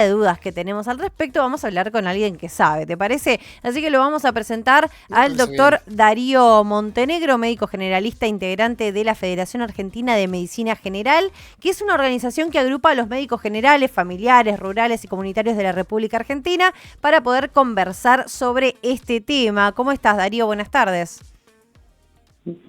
de dudas que tenemos al respecto, vamos a hablar con alguien que sabe, ¿te parece? Así que lo vamos a presentar Me al parece bien. doctor Darío Montenegro, médico generalista integrante de la Federación Argentina de Medicina General, que es una organización que agrupa a los médicos generales, familiares, rurales y comunitarios de la República Argentina para poder conversar sobre este tema. ¿Cómo estás, Darío? Buenas tardes.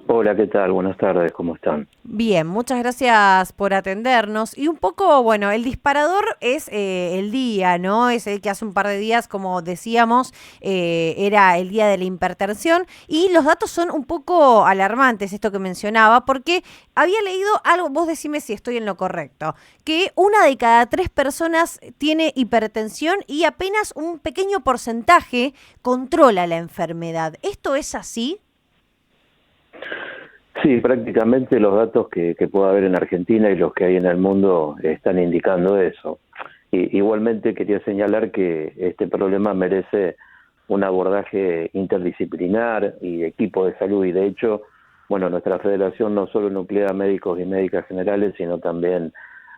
Hola, ¿qué tal? Buenas tardes, ¿cómo están? Bien, muchas gracias por atendernos. Y un poco, bueno, el disparador es el día, ¿no? Es el que hace un par de días, como decíamos, era el día de la hipertensión. Y los datos son un poco alarmantes, esto que mencionaba, porque había leído algo, vos decime si estoy en lo correcto, que 1 de cada 3 personas tiene hipertensión y apenas un pequeño porcentaje controla la enfermedad. ¿Esto es así? Sí, prácticamente los datos que pueda haber en Argentina y los que hay en el mundo están indicando eso. Igualmente quería señalar que este problema merece un abordaje interdisciplinar y equipo de salud, y de hecho, bueno, nuestra federación no solo nuclea a médicos y médicas generales, sino también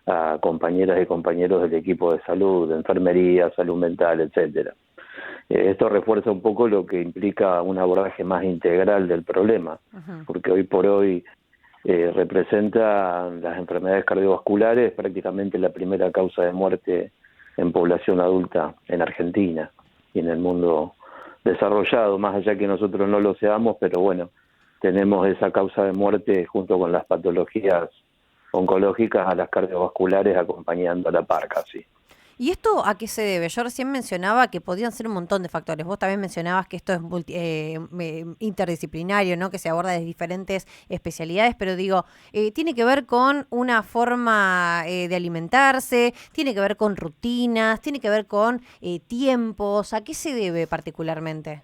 a compañeras y compañeros del equipo de salud, de enfermería, salud mental, etcétera. Esto refuerza un poco lo que implica un abordaje más integral del problema, Ujú. porque hoy por hoy representa las enfermedades cardiovasculares prácticamente la primera causa de muerte en población adulta en Argentina y en el mundo desarrollado, más allá que nosotros no lo seamos, pero bueno, tenemos esa causa de muerte junto con las patologías oncológicas a las cardiovasculares acompañando a la par casi. ¿Y esto a qué se debe? Yo recién mencionaba que podían ser un montón de factores. Vos también mencionabas que esto es interdisciplinario, ¿no? Que se aborda de diferentes especialidades, pero digo, tiene que ver con una forma de alimentarse, tiene que ver con rutinas, tiene que ver con tiempos. ¿A qué se debe particularmente?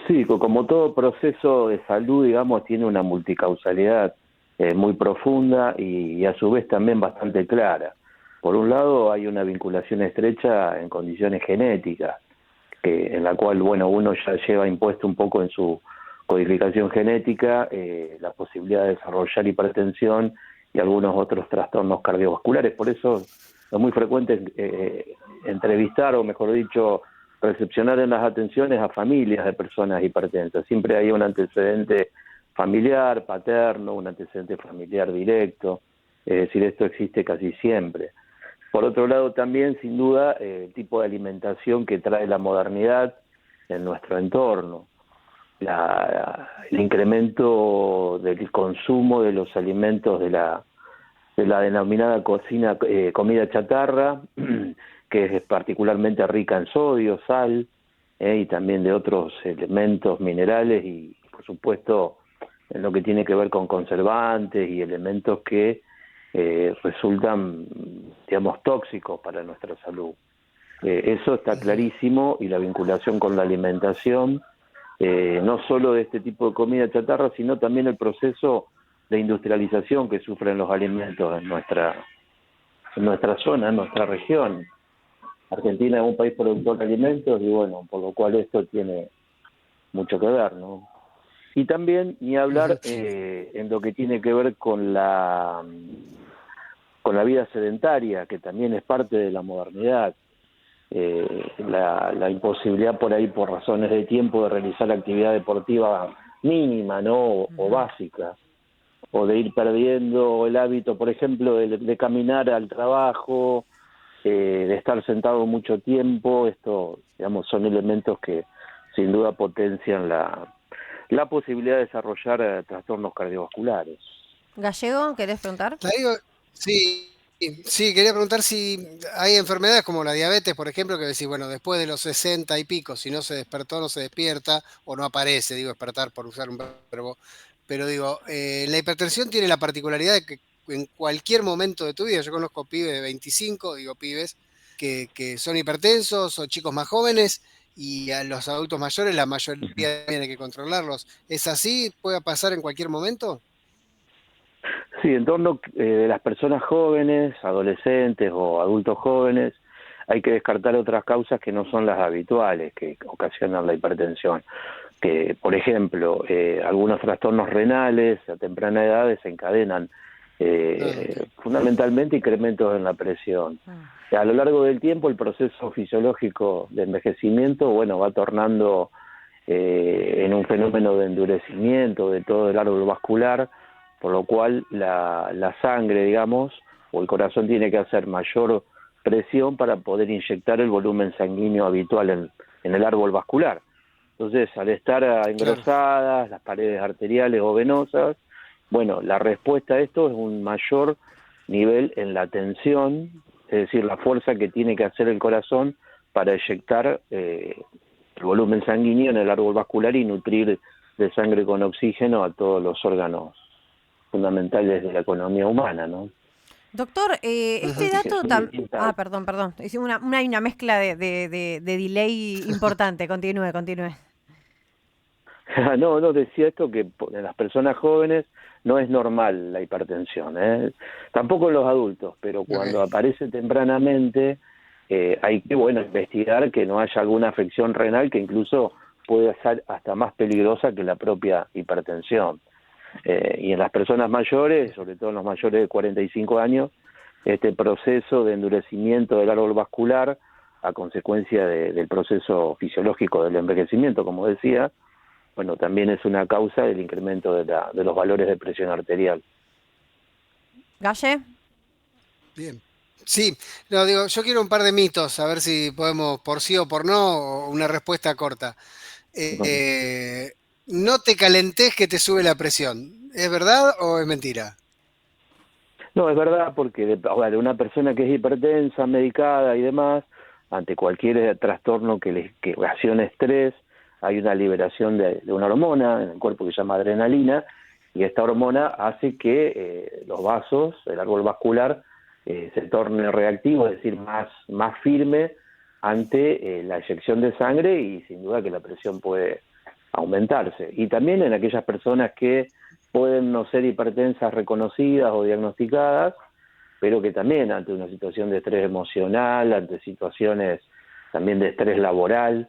Sí, como todo proceso de salud, digamos, tiene una multicausalidad muy profunda y a su vez también bastante clara. Por un lado, hay una vinculación estrecha en condiciones genéticas, en la cual, bueno, uno ya lleva impuesto un poco en su codificación genética la posibilidad de desarrollar hipertensión y algunos otros trastornos cardiovasculares. Por eso es muy frecuente entrevistar, o mejor dicho, recepcionar en las atenciones a familias de personas hipertensas. Siempre hay un antecedente familiar, paterno, un antecedente familiar directo, es decir, esto existe casi siempre. Por otro lado, también, sin duda, el tipo de alimentación que trae la modernidad en nuestro entorno, el incremento del consumo de los alimentos de la denominada comida chatarra, que es particularmente rica en sodio, sal, y también de otros elementos minerales y, por supuesto, en lo que tiene que ver con conservantes y elementos que resultan, digamos, tóxicos para nuestra salud. Eso está clarísimo, y la vinculación con la alimentación, no solo de este tipo de comida chatarra, sino también el proceso de industrialización que sufren los alimentos en nuestra zona, en nuestra región. Argentina es un país productor de alimentos y bueno, por lo cual esto tiene mucho que ver, ¿no? Y también, ni hablar en lo que tiene que ver con la vida sedentaria, que también es parte de la modernidad. La imposibilidad por ahí, por razones de tiempo, de realizar actividad deportiva mínima, ¿no? O Ujú. básica, o de ir perdiendo el hábito, por ejemplo, de caminar al trabajo, de estar sentado mucho tiempo. Esto, digamos, son elementos que sin duda potencian la posibilidad de desarrollar trastornos cardiovasculares. Gallego, ¿querés preguntar? Darío, sí, sí, quería preguntar si hay enfermedades como la diabetes, por ejemplo, que decís, bueno, después de los 60 y pico, si no se despertó, no se despierta, o no aparece, digo, despertar por usar un verbo, pero digo, la hipertensión tiene la particularidad de que en cualquier momento de tu vida, yo conozco pibes de 25, digo pibes, que son hipertensos o chicos más jóvenes, y a los adultos mayores la mayoría tiene que controlarlos. ¿Es así? ¿Puede pasar en cualquier momento? Sí, en torno de las personas jóvenes, adolescentes o adultos jóvenes, hay que descartar otras causas que no son las habituales que ocasionan la hipertensión. Que, por ejemplo, algunos trastornos renales a temprana edad desencadenan Claro. Fundamentalmente incrementos en la presión. A lo largo del tiempo el proceso fisiológico de envejecimiento, bueno, va tornando en un fenómeno de endurecimiento de todo el árbol vascular, por lo cual la sangre, digamos, o el corazón tiene que hacer mayor presión para poder inyectar el volumen sanguíneo habitual en el árbol vascular. Entonces, al estar engrosadas las paredes arteriales o venosas, bueno, la respuesta a esto es un mayor nivel en la tensión, es decir, la fuerza que tiene que hacer el corazón para eyectar el volumen sanguíneo en el árbol vascular y nutrir de sangre con oxígeno a todos los órganos fundamentales de la economía humana, ¿no? Doctor, Ujú. este Así que dato son distintas. perdón. Es hay una mezcla de delay importante. Continúe. No, decía esto que en las personas jóvenes no es normal la hipertensión, ¿eh? Tampoco en los adultos, pero cuando Ok, aparece tempranamente hay que, bueno, investigar que no haya alguna afección renal que incluso puede ser hasta más peligrosa que la propia hipertensión. Y en las personas mayores, sobre todo en los mayores de 45 años, este proceso de endurecimiento del árbol vascular a consecuencia del proceso fisiológico del envejecimiento, como decía, bueno, también es una causa del incremento de los valores de presión arterial. Galle. bien. Sí, no, digo, yo quiero un par de mitos, a ver si podemos, por sí o por no, o una respuesta corta. Bueno, Eh, no te calentes que te sube la presión. ¿Es verdad o es mentira? no, es verdad, porque de una persona que es hipertensa, medicada y demás, ante cualquier trastorno que ocasione estrés, hay una liberación de una hormona en el cuerpo que se llama adrenalina, y esta hormona hace que los vasos, el árbol vascular, se torne reactivo, es decir, más firme ante la eyección de sangre, y sin duda que la presión puede aumentarse. Y también en aquellas personas que pueden no ser hipertensas reconocidas o diagnosticadas, pero que también ante una situación de estrés emocional, ante situaciones también de estrés laboral,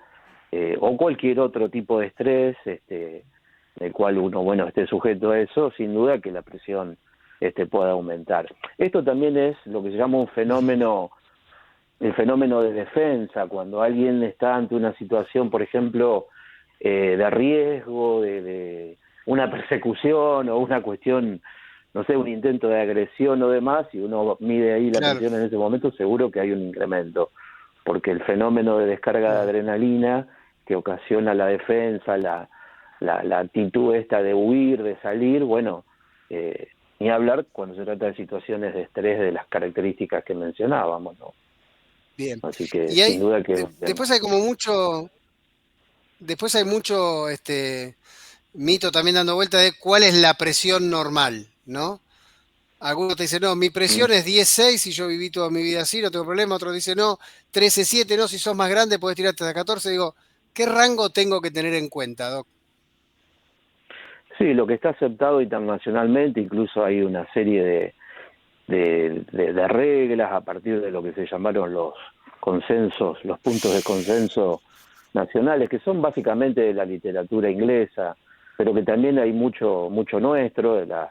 o cualquier otro tipo de estrés, el cual uno, bueno, esté sujeto a eso, sin duda que la presión pueda aumentar. Esto también es lo que se llama el fenómeno de defensa, cuando alguien está ante una situación, por ejemplo, de riesgo, de una persecución o una cuestión, no sé, un intento de agresión o demás, y uno mide ahí la Claro. presión en ese momento, seguro que hay un incremento, porque el fenómeno de descarga de Ujú. adrenalina que ocasiona la defensa, la actitud esta de huir, de salir, bueno, ni hablar cuando se trata de situaciones de estrés de las características que mencionábamos, ¿no? Bien. Así que Y sin hay, duda que es un tema. después hay mucho, mito también dando vuelta de cuál es la presión normal, ¿no? Algunos te dicen, no, mi Mm. presión es 10,6 y yo viví toda mi vida así, no tengo problema. Otros dicen, no, 13,7, no, si sos más grande podés tirarte hasta 14. Digo, ¿qué rango tengo que tener en cuenta, Doc? Sí, lo que está aceptado internacionalmente, incluso hay una serie de reglas a partir de lo que se llamaron los consensos, los puntos de consenso nacionales, que son básicamente de la literatura inglesa, pero que también hay mucho nuestro, de las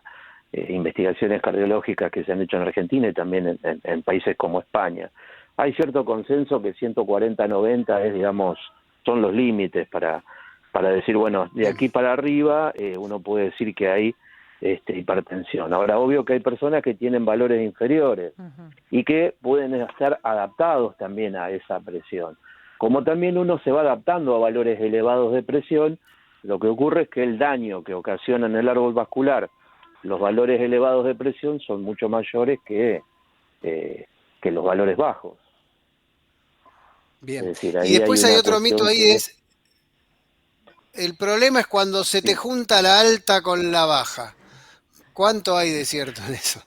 investigaciones cardiológicas que se han hecho en Argentina y también en países como España. Hay cierto consenso que 140-90 es, digamos, son los límites para decir, bueno, de Bien, aquí para arriba uno puede decir que hay hipertensión. Ahora, obvio que hay personas que tienen valores inferiores Ujú. y que pueden estar adaptados también a esa presión. Como también uno se va adaptando a valores elevados de presión, lo que ocurre es que el daño que ocasiona en el árbol vascular los valores elevados de presión son mucho mayores eh, que los valores bajos. Es bien. decir, Y ahí hay después hay una otro mito cuestión ahí, que es, el problema es cuando se te sí. junta la alta con la baja. ¿Cuánto hay de cierto en eso?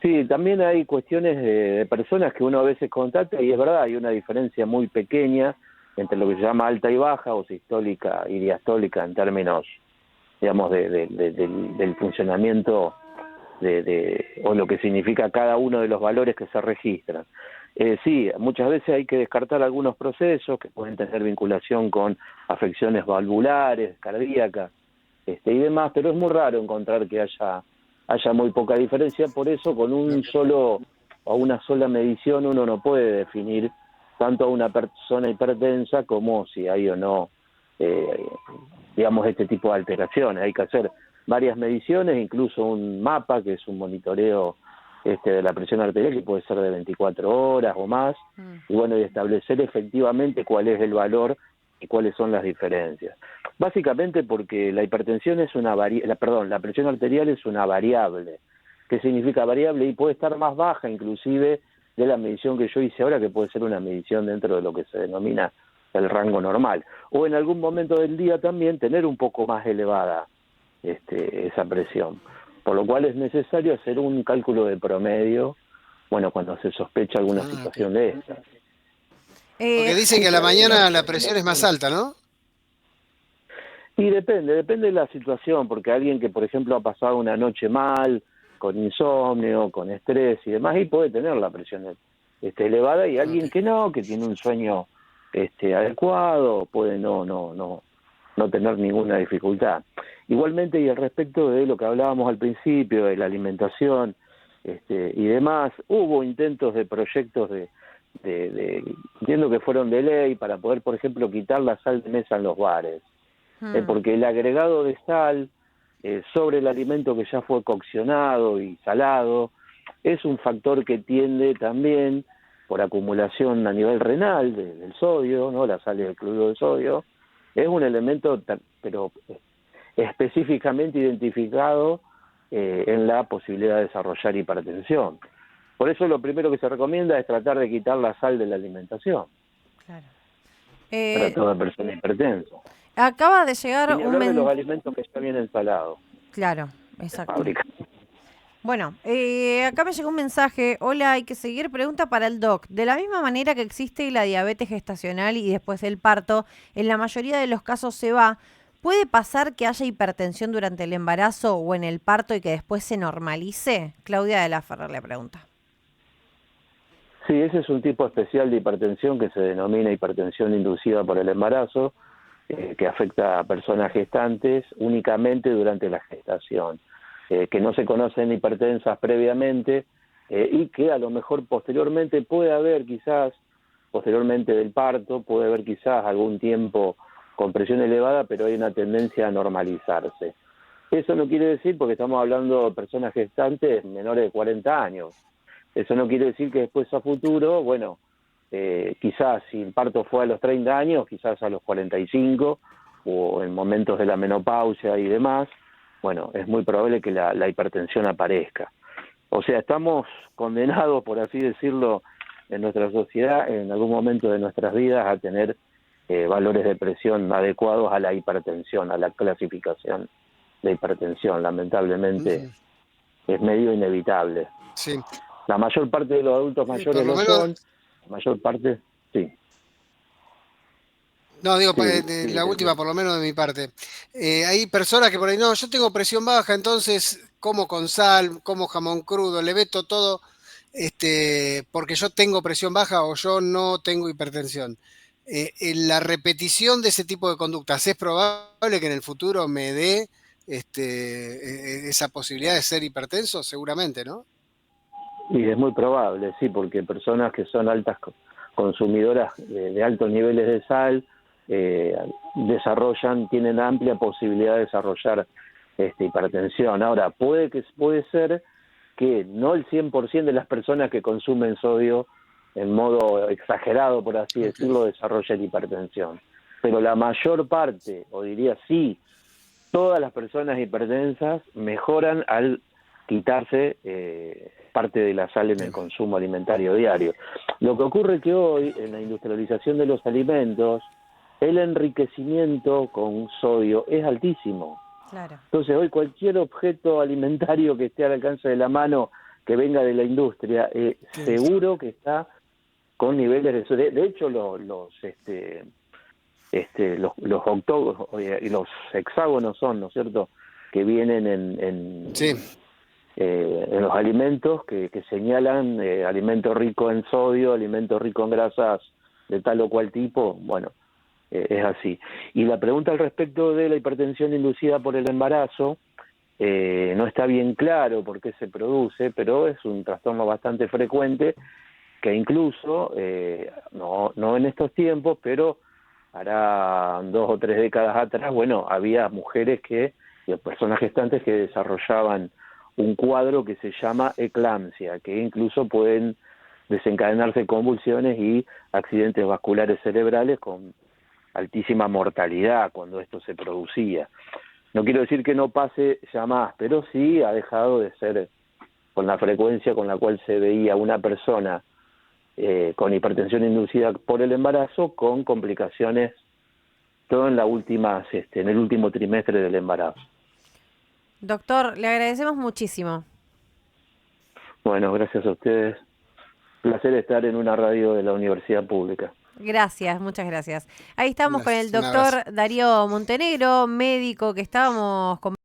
Sí, también hay cuestiones de personas que uno a veces contacta y es verdad, hay una diferencia muy pequeña entre lo que se llama alta y baja o sistólica y diastólica en términos, digamos, del funcionamiento o lo que significa cada uno de los valores que se registran. Sí, muchas veces hay que descartar algunos procesos que pueden tener vinculación con afecciones valvulares, cardíacas, y demás, pero es muy raro encontrar que haya haya muy poca diferencia. Por eso con un solo o una sola medición uno no puede definir tanto a una persona hipertensa como si hay o no, digamos, este tipo de alteraciones. Hay que hacer varias mediciones, incluso un mapa, que es un monitoreo de la presión arterial, que puede ser de 24 horas o más, y bueno, y establecer efectivamente cuál es el valor y cuáles son las diferencias. Básicamente porque la hipertensión es una la presión arterial es una variable. ¿Qué significa variable? Y puede estar más baja inclusive de la medición que yo hice ahora, que puede ser una medición dentro de lo que se denomina el rango normal. O en algún momento del día también tener un poco más elevada esa presión. Por lo cual es necesario hacer un cálculo de promedio, bueno, cuando se sospecha alguna situación de esta. Porque dicen que a la mañana la presión es más alta, ¿no? Y depende de la situación, porque alguien que, por ejemplo, ha pasado una noche mal, con insomnio, con estrés y demás, y puede tener la presión elevada, y alguien que no, que tiene un sueño adecuado, puede no tener ninguna dificultad. Igualmente, y al respecto de lo que hablábamos al principio, de la alimentación y demás, hubo intentos de proyectos entiendo que fueron de ley, para poder, por ejemplo, quitar la sal de mesa en los bares. Porque el agregado de sal sobre el alimento que ya fue coccionado y salado es un factor que tiende también, por acumulación a nivel renal del sodio, ¿no? La sal y el cloruro de sodio, es un elemento pero específicamente identificado en la posibilidad de desarrollar hipertensión. Por eso lo primero que se recomienda es tratar de quitar la sal de la alimentación. Claro. Para toda persona hipertensa. Acaba de llegar Sin hablar de los alimentos que ya vienen salados. Claro, exacto. Fábrica. Bueno, acá me llegó un mensaje. Hola, hay que seguir. Pregunta para el doc. De la misma manera que existe la diabetes gestacional y después el parto, en la mayoría de los casos se va. ¿Puede pasar que haya hipertensión durante el embarazo o en el parto y que después se normalice? Claudia de la Ferrer le pregunta. Sí, ese es un tipo especial de hipertensión que se denomina hipertensión inducida por el embarazo, que afecta a personas gestantes únicamente durante la gestación, que no se conocen hipertensas previamente y que a lo mejor posteriormente puede haber quizás, posteriormente del parto, puede haber quizás algún tiempo con presión elevada, pero hay una tendencia a normalizarse. Eso no quiere decir, porque estamos hablando de personas gestantes menores de 40 años, eso no quiere decir que después a futuro, bueno, quizás si el parto fue a los 30 años, quizás a los 45 o en momentos de la menopausia y demás, bueno, es muy probable que la hipertensión aparezca. O sea, estamos condenados, por así decirlo, en nuestra sociedad, en algún momento de nuestras vidas, a tener valores de presión adecuados a la hipertensión, a la clasificación de hipertensión. Lamentablemente es medio inevitable. Sí. La mayor parte de los adultos mayores lo son, la mayor parte, sí. No, digo, Sí, la última por lo menos de mi parte. Hay personas que por ahí, no, yo tengo presión baja, entonces como con sal, como jamón crudo, le veto todo, porque yo tengo presión baja o yo no tengo hipertensión. En la repetición de ese tipo de conductas, ¿es probable que en el futuro me dé esa posibilidad de ser hipertenso? Seguramente, ¿no? Y es muy probable, sí, porque personas que son altas consumidoras de altos niveles de sal tienen amplia posibilidad de desarrollar hipertensión. Ahora, puede ser que no el 100% de las personas que consumen sodio en modo exagerado, por así decirlo, desarrollen hipertensión. Pero la mayor parte, o diría sí, todas las personas hipertensas mejoran al quitarse parte de la sal en el consumo alimentario diario. Lo que ocurre es que hoy, en la industrialización de los alimentos, el enriquecimiento con sodio es altísimo. Claro. Entonces hoy cualquier objeto alimentario que esté al alcance de la mano, que venga de la industria, seguro que está con niveles de sodio. De hecho, los octógonos y los hexágonos son, ¿no es cierto?, que vienen en los alimentos que señalan alimento rico en sodio, alimento rico en grasas de tal o cual tipo. Bueno, es así. Y la pregunta al respecto de la hipertensión inducida por el embarazo, no está bien claro por qué se produce, pero es un trastorno bastante frecuente que incluso, no en estos tiempos, pero hará 2 o 3 décadas atrás, bueno, había mujeres personas gestantes que desarrollaban un cuadro que se llama eclampsia, que incluso pueden desencadenarse convulsiones y accidentes vasculares cerebrales con altísima mortalidad cuando esto se producía. No quiero decir que no pase ya más, pero sí ha dejado de ser con la frecuencia con la cual se veía una persona con hipertensión inducida por el embarazo con complicaciones todo en en el último trimestre del embarazo. Doctor, le agradecemos muchísimo. Bueno, gracias a ustedes. Placer estar en una radio de la Universidad Pública. Gracias, muchas gracias. Ahí estamos con el Gracias, un abrazo. doctor Darío Montenegro, médico que estábamos